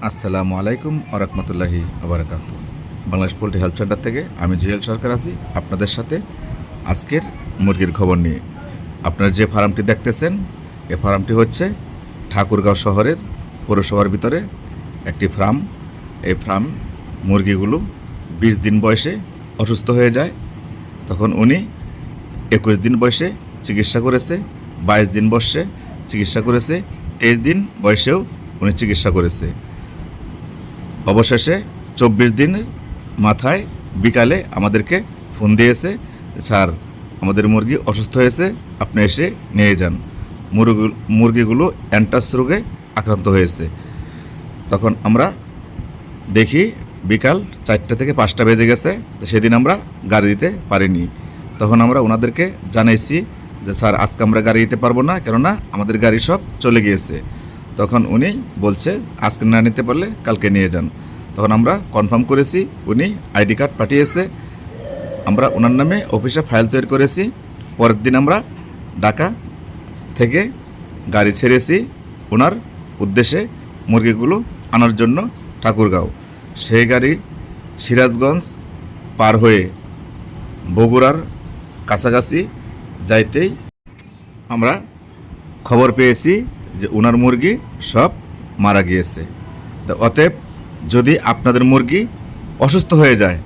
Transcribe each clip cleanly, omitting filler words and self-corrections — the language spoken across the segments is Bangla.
আসসালামু আলাইকুম ওরহমতুল্লাহি আবরাকাত। বাংলাদেশ পোল্ট্রি হেলথ সেন্টার থেকে আমি জুয়েল সরকার আছি আপনাদের সাথে আজকের মুরগির খবর নিয়ে। আপনারা যে ফার্মটি দেখতেছেন এই ফার্মটি হচ্ছে ঠাকুরগাঁও শহরের পৌরসভার ভিতরে একটি ফার্ম। এই ফার্ম মুরগিগুলো 20 দিন বয়সে অসুস্থ হয়ে যায়, তখন উনি 21 দিন বয়সে চিকিৎসা করেছে, 22 দিন বয়সে চিকিৎসা করেছে, 23 দিন বয়সেও উনি চিকিৎসা করেছে। অবশেষে 24 দিনের মাথায় বিকালে আমাদেরকে ফোন দিয়েছে, স্যার আমাদের মুরগি অসুস্থ হয়েছে, আপনি এসে নিয়ে যান। মুরগিগুলো অ্যান্টাস রোগে আক্রান্ত হয়েছে। তখন আমরা দেখি বিকাল 4টা থেকে 5টা বেজে গেছে, সেদিন আমরা গাড়ি দিতে পারিনি। তখন আমরা ওনাদেরকে জানাইছি যে স্যার আজকে আমরা গাড়ি দিতে পারবো না, কেননা আমাদের গাড়ি সব চলে গিয়েছে। তখন উনি বলছে আজকে না নিতে পারলে কালকে নিয়ে যান। তখন আমরা কনফার্ম করেছি, উনি আইডি কার্ড পাঠিয়েছে, আমরা ওনার নামে অফিসে ফাইল তৈরি করেছি। পরের দিন আমরা ঢাকা থেকে গাড়ি ছেড়েছি ওনার উদ্দেশ্যে মুরগিগুলো আনার জন্য ঠাকুরগাঁও। সেই গাড়ি সিরাজগঞ্জ পার হয়ে বগুড়ার কাছাকাছি যাইতেই আমরা খবর পেয়েছি যে ওনার মুরগি সব মারা গিয়েছে। তো অতএব যদি আপনাদের মুরগি অসুস্থ হয়ে যায়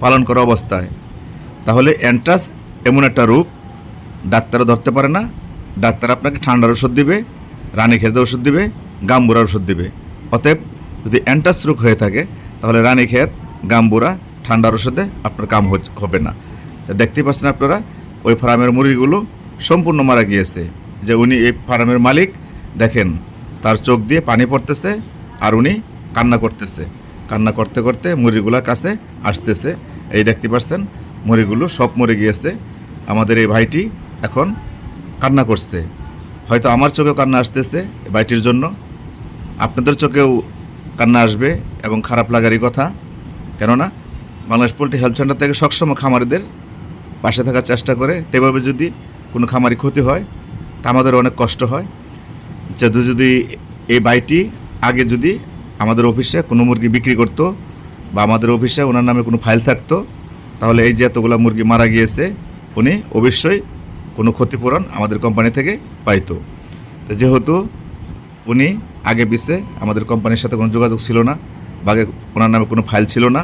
পালন করা অবস্থায়, তাহলে অ্যান্ট্রাস এমন একটা রোগ ডাক্তারও ধরতে পারে না। ডাক্তার আপনাকে ঠান্ডার ওষুধ দিবে, রানীক্ষেতের ওষুধ দিবে, গাম্বুরার ওষুধ দিবে। অতএব যদি অ্যান্ট্রাস রোগ হয়ে থাকে তাহলে রানীক্ষেত, গাম্বুরা, ঠান্ডার ওষুধে আপনার কাম হবে না। তো দেখতেই পাচ্ছেন আপনারা ওই ফার্মের মুরগিগুলো সম্পূর্ণ মারা গিয়েছে। যে উনি এই ফার্মের মালিক, দেখেন তার চোখ দিয়ে পানি পড়তেছে আর উনি কান্না করতেছে। কান্না করতে করতে মুরগিগুলোর কাছে আসতেছে। এই দেখতে পাচ্ছেন মুরগিগুলো সব মরে গিয়েছে। আমাদের এই ভাইটি এখন কান্না করছে। হয়তো আমার চোখেও কান্না আসতেছে এই ভাইটির জন্য, আপনাদের চোখেও কান্না আসবে এবং খারাপ লাগারই কথা। কেননা বাংলাদেশ পোল্ট্রি হেলথ সেন্টার থেকে সবসময় খামারিদের পাশে থাকার চেষ্টা করে। তেভাবে যদি কোনো খামারি ক্ষতি হয় তা আমাদের অনেক কষ্ট হয়। যদি এই ভাইটি আগে যদি আমাদের অফিসে কোনো মুরগি বিক্রি করতো বা আমাদের অফিসে ওনার নামে কোনো ফাইল থাকতো, তাহলে এই যে এতগুলো মুরগি মারা গিয়েছে উনি অবশ্যই কোনো ক্ষতিপূরণ আমাদের কোম্পানি থেকে পাইতো। তো যেহেতু উনি আগে পিছে আমাদের কোম্পানির সাথে কোনো যোগাযোগ ছিল না বা আগে ওনার নামে কোনো ফাইল ছিল না,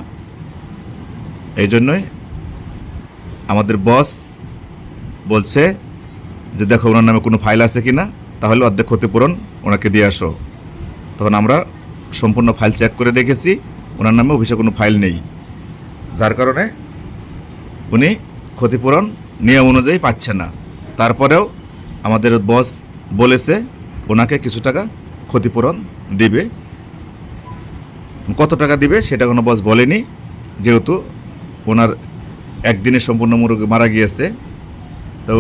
এই জন্যই আমাদের বস বলছে যে দেখো ওনার নামে কোনো ফাইল আছে কি না, তাহলে অর্ধেক ক্ষতিপূরণ ওনাকে দিয়ে আসো। তখন আমরা সম্পূর্ণ ফাইল চেক করে দেখেছি ওনার নামে অফিসে কোনো ফাইল নেই, যার কারণে উনি ক্ষতিপূরণ নিয়ম অনুযায়ী পাচ্ছে না। তারপরেও আমাদের বস বলেছে ওনাকে কিছু টাকা ক্ষতিপূরণ দিবে। কত টাকা দিবে সেটা কোনো বস বলেনি, যেহেতু ওনার একদিনে সম্পূর্ণ মুরগি মারা গিয়েছে। তো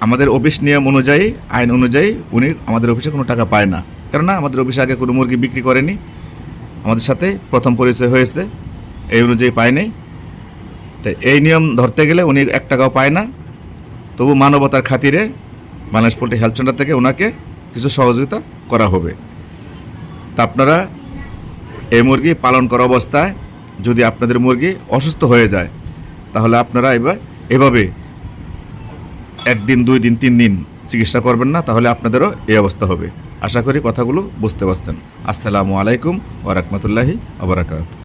আমাদের অফিস নিয়ম অনুযায়ী, আইন অনুযায়ী উনি আমাদের অফিসে কোনো টাকা পায় না, কেননা আমাদের অফিসে আগে কোনো মুরগি বিক্রি করেনি, আমাদের সাথে প্রথম পরিচয় হয়েছে, এই অনুযায়ী পায়নি। তো এই নিয়ম ধরতে গেলে উনি 1 টাকাও পায় না। তবু মানবতার খাতিরে বাংলাদেশ পোল্ট্রি হেলথ সেন্টার থেকে ওনাকে কিছু সহযোগিতা করা হবে। তা আপনারা এই মুরগি পালন করা অবস্থায় যদি আপনাদের মুরগি অসুস্থ হয়ে যায় তাহলে আপনারা এভাবে 1 দিন 2 দিন 3 দিন চিকিৎসা করবেন না, তাহলে আপনাদেরও এই অবস্থা হবে। আশা করি কথাগুলো বুঝতে পারছেন। আসসালামু আলাইকুম ওয়া রাহমাতুল্লাহি ওয়া বারাকাতুহু।